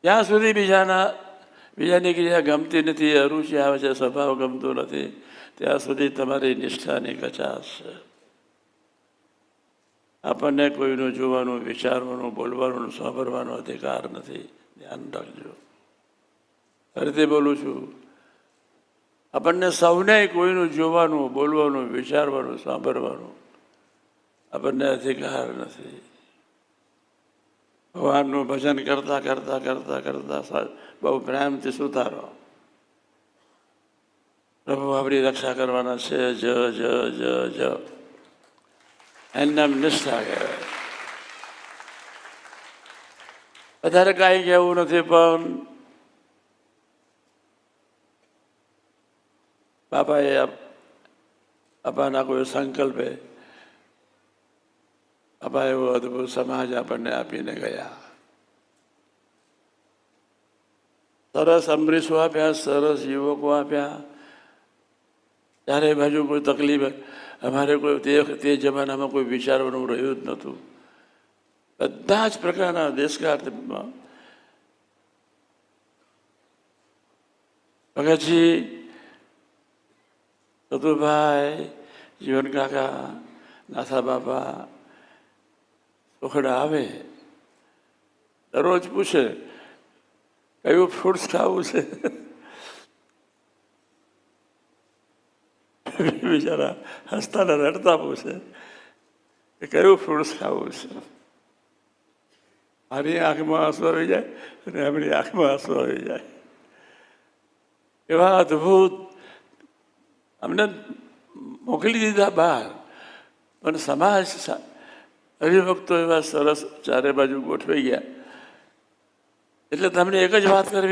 જ્યાં સુધી બીજાની ક્રિયા ગમતી નથી, અરુચિ આવે છે, સ્વભાવ ગમતો નથી, ત્યાં સુધી તમારી નિષ્ઠાની કચાશ છે. આપણને કોઈનું જોવાનું, વિચારવાનું, બોલવાનું, સાંભળવાનો અધિકાર નથી. ધ્યાન રાખજો. ફરીથી બોલું છું, આપણને સૌને કોઈનું જોવાનું, બોલવાનું, વિચારવાનું, સાંભળવાનું આપણને અધિકાર નથી. ભગવાનનું ભજન કરતા કરતા કરતા કરતા બહુ પ્રેમથી સુધારો. પ્રભુ આપણી રક્ષા કરવાના છે. જ જ જ જ એમને નિષ્ઠા કહેવાય. વધારે કાંઈ કહેવું નથી, પણ બાપાએ બાપાના કોઈ સંકલ્પે બાપા એવો અદભુત સમાજ આપણને આપીને ગયા. સરસ અમરીશો આપ્યા, સરસ યુવકો આપ્યા. ત્યારે બાજુ કોઈ તકલીફ અમારે કોઈ તે જમાનામાં કોઈ વિચારવાનું રહ્યું જ નહોતું. બધા જ પ્રકારના દેશકાળમાં ભગતજી, સતુભાઈ, જીવન કાકા, નાથા બાપા ચોખડા આવે, દરરોજ પૂછે કયું ફ્રૂટ્સ ખાવું છે. બિચારા હસતા ને રડતા પૂછે કે કયું ફ્રૂટ્સ ખાવું છે. મારી આંખમાં આંસુ આવી જાય અને એમની આંખમાં આંસુ આવી જાય. એવા અદભુત અમને મોકલી દીધા બહાર, પણ સમાજ હરિભક્તો એવા સરસ ચારે બાજુ ગોઠવાઈ ગયા. એટલે તમને એક જ વાત કરવી